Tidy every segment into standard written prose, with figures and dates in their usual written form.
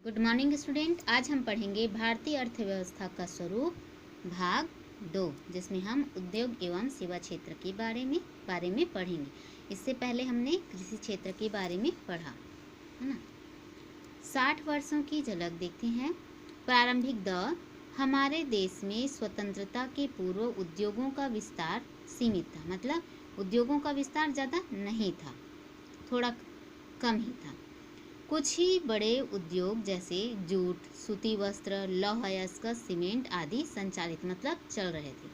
Good morning student. आज हम पढ़ेंगे भारतीय अर्थव्यवस्था का स्वरूप भाग 2, जिसमें हम उद्योग एवं सेवा क्षेत्र के बारे में पढ़ेंगे। इससे पहले हमने कृषि क्षेत्र के बारे में पढ़ा है ना। 60 वर्षों की झलक देखते हैं। प्रारंभिक दौर। हमारे देश में स्वतंत्रता के पूर्व उद्योगों का विस्तार सीमित था, मतलब उद्योगों का विस्तार ज़्यादा नहीं था, थोड़ा कम ही था। कुछ ही बड़े उद्योग जैसे जूट, सूती वस्त्र, लौह अयस्क, सीमेंट आदि संचालित मतलब चल रहे थे।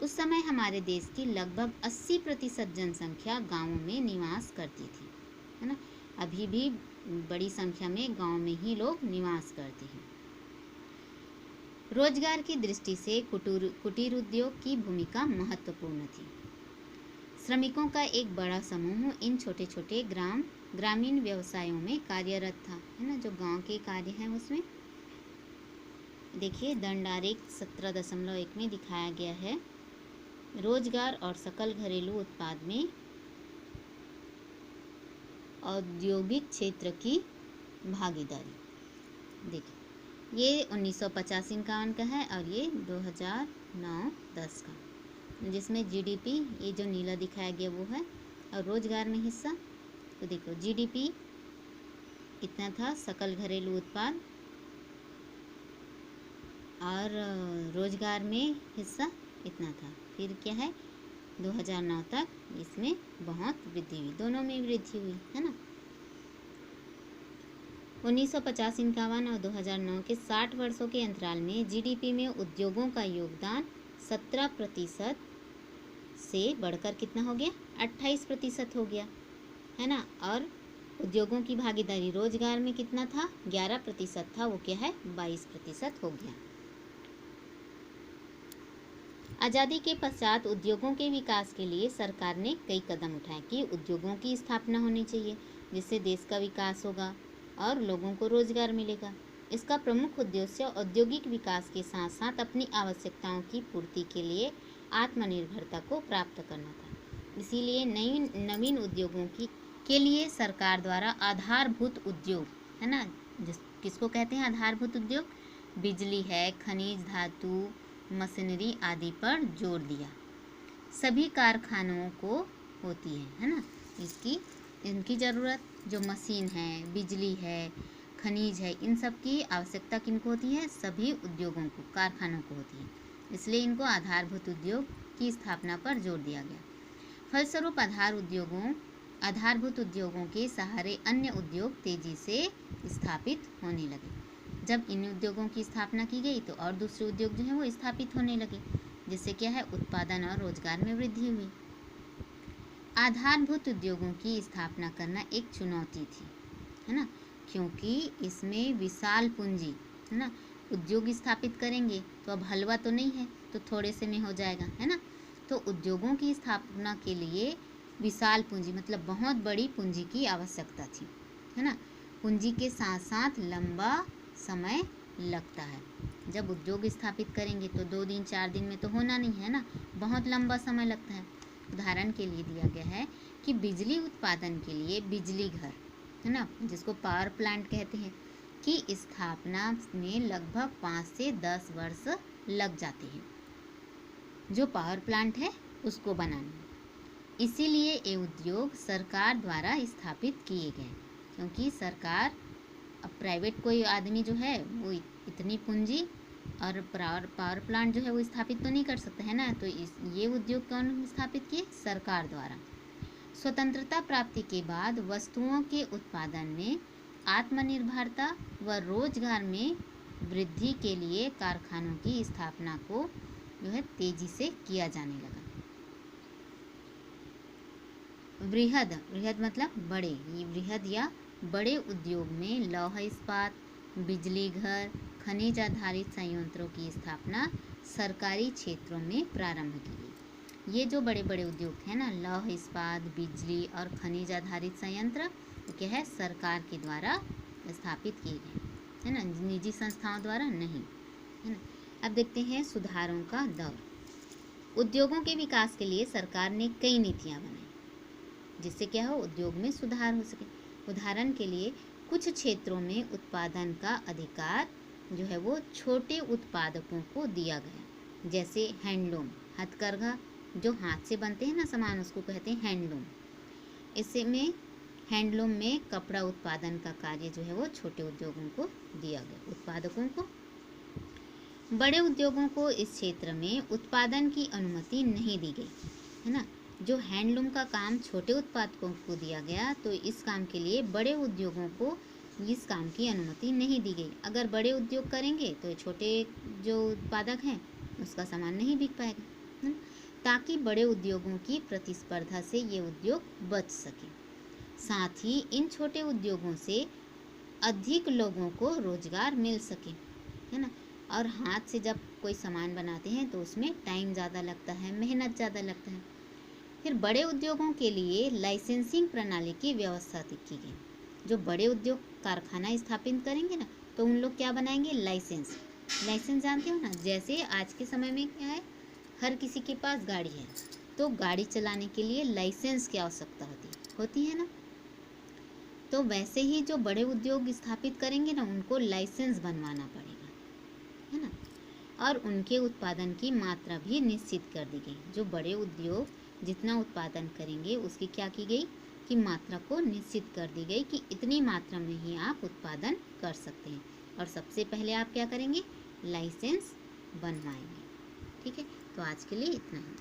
उस समय हमारे देश की लगभग 80% जनसंख्या गांवों में निवास करती थी, है ना। अभी भी बड़ी संख्या में गांव में ही लोग निवास करते हैं। रोजगार की दृष्टि से कुटीर उद्योग की भूमिका महत्वपूर्ण थी। श्रमिकों का एक बड़ा समूह इन छोटे छोटे ग्रामीण व्यवसायों में कार्यरत था, है ना। जो गांव के कार्य हैं उसमें देखिए दंड आरेख 17.1 में दिखाया गया है। रोजगार और सकल घरेलू उत्पाद में औद्योगिक क्षेत्र की भागीदारी। देखिए ये 1950-51 का है और ये 2009-10 का, जिसमें जीडीपी ये जो नीला दिखाया गया वो है, और रोजगार में हिस्सा तो देखो जीडीपी इतना था, सकल घरेलू उत्पाद और रोजगार में हिस्सा इतना था। फिर क्या है 2009 तक इसमें बहुत वृद्धि हुई, दोनों में वृद्धि हुई, है ना। 1950-51 और 2009 के 60 वर्षों के अंतराल में जीडीपी में उद्योगों का योगदान 17% से बढ़कर कितना हो गया, 28% हो गया, है ना। और उद्योगों की भागीदारी रोजगार में कितना था, 11% था, वो क्या है 22% हो गया। आज़ादी के पश्चात उद्योगों के विकास के लिए सरकार ने कई कदम उठाए कि उद्योगों की स्थापना होनी चाहिए, जिससे देश का विकास होगा और लोगों को रोजगार मिलेगा। इसका प्रमुख उद्देश्य औद्योगिक विकास के साथ साथ अपनी आवश्यकताओं की पूर्ति के लिए आत्मनिर्भरता को प्राप्त करना था। इसीलिए नवीन उद्योगों के लिए सरकार द्वारा आधारभूत उद्योग, है ना, किसको कहते हैं आधारभूत उद्योग, बिजली है, खनिज धातु, मशीनरी आदि पर जोर दिया। सभी कारखानों को होती है ना, इनकी ज़रूरत, जो मशीन है, बिजली है, खनिज है, इन सब की आवश्यकता किनको होती है, सभी उद्योगों को, कारखानों को होती है। इसलिए इनको आधारभूत उद्योग की स्थापना पर जोर दिया गया। फलस्वरूप आधारभूत उद्योगों के सहारे अन्य उद्योग तेजी से स्थापित होने लगे। जब इन उद्योगों की स्थापना की गई तो और दूसरे उद्योग जो हैं वो स्थापित होने लगे, जिससे क्या है उत्पादन और रोजगार में वृद्धि हुई। आधारभूत उद्योगों की स्थापना करना एक चुनौती थी, है ना, क्योंकि इसमें विशाल पूंजी, है ना। उद्योग स्थापित करेंगे तो अब हलवा तो नहीं है, तो थोड़े से में हो जाएगा, है ना। तो उद्योगों की स्थापना के लिए विशाल पूंजी मतलब बहुत बड़ी पूंजी की आवश्यकता थी, है ना। पूंजी के साथ साथ लंबा समय लगता है। जब उद्योग स्थापित करेंगे तो 2 दिन 4 दिन में तो होना नहीं है ना, बहुत लंबा समय लगता है। उदाहरण के लिए दिया गया है कि बिजली उत्पादन के लिए बिजली घर, है ना, जिसको पावर प्लांट कहते हैं, की स्थापना में लगभग 5 से 10 वर्ष लग जाते हैं, जो पावर प्लांट है उसको बनाने में। इसीलिए ये उद्योग सरकार द्वारा स्थापित किए गए, क्योंकि सरकार, अब प्राइवेट कोई आदमी जो है वो इतनी पूंजी और पावर प्लांट जो है वो स्थापित तो नहीं कर सकता, है ना। तो ये उद्योग कौन स्थापित किए, सरकार द्वारा। स्वतंत्रता प्राप्ति के बाद वस्तुओं के उत्पादन में आत्मनिर्भरता व रोजगार में वृद्धि के लिए कारखानों की स्थापना को जो है तेजी से किया जाने लगा। वृहद मतलब बड़े, ये वृहद या बड़े उद्योग में लौह इस्पात, बिजली घर, खनिज आधारित संयंत्रों की स्थापना सरकारी क्षेत्रों में प्रारंभ की गई। ये जो बड़े बड़े उद्योग हैं ना, लौह इस्पात, बिजली और खनिज आधारित संयंत्र, तो क्या है सरकार के द्वारा स्थापित किए गए, है ना, निजी संस्थाओं द्वारा नहीं, है ना। अब देखते हैं सुधारों का दौर। उद्योगों के विकास के लिए सरकार ने कई नीतियाँ बनाई, जिससे क्या हो, उद्योग में सुधार हो सके। उदाहरण के लिए कुछ क्षेत्रों में उत्पादन का अधिकार जो है वो छोटे उत्पादकों को दिया गया, जैसे हैंडलूम, हथकरघा, जो हाथ से बनते हैं ना सामान, उसको कहते हैं हैंडलूम। इसमें हैंडलूम में कपड़ा उत्पादन का कार्य जो है वो छोटे उद्योगों को दिया गया, उत्पादकों को। बड़े उद्योगों को इस क्षेत्र में उत्पादन की अनुमति नहीं दी गई, है ना। जो हैंडलूम का काम छोटे उत्पादकों को दिया गया, तो इस काम के लिए बड़े उद्योगों को इस काम की अनुमति नहीं दी गई। अगर बड़े उद्योग करेंगे तो छोटे जो उत्पादक हैं उसका सामान नहीं बिक पाएगा, है ना? ताकि बड़े उद्योगों की प्रतिस्पर्धा से ये उद्योग बच सके। साथ ही इन छोटे उद्योगों से अधिक लोगों को रोजगार मिल सके, है ना। और हाथ से जब कोई सामान बनाते हैं तो उसमें टाइम ज़्यादा लगता है, मेहनत ज़्यादा लगता है। फिर बड़े उद्योगों के लिए लाइसेंसिंग प्रणाली की व्यवस्था की गई। जो बड़े उद्योग कारखाना स्थापित करेंगे ना, तो उन लोग क्या बनाएंगे, लाइसेंस। लाइसेंस जानते हो ना, जैसे आज के समय में क्या है, हर किसी के पास गाड़ी है, तो गाड़ी चलाने के लिए लाइसेंस की आवश्यकता होती है ना। तो वैसे ही जो बड़े उद्योग स्थापित करेंगे ना, उनको लाइसेंस बनवाना पड़ेगा, है ना। और उनके उत्पादन की मात्रा भी निश्चित कर दी गई। जो बड़े उद्योग जितना उत्पादन करेंगे उसकी क्या की गई कि मात्रा को निश्चित कर दी गई कि इतनी मात्रा में ही आप उत्पादन कर सकते हैं। और सबसे पहले आप क्या करेंगे, लाइसेंस बनवाएंगे। ठीक है, तो आज के लिए इतना ही।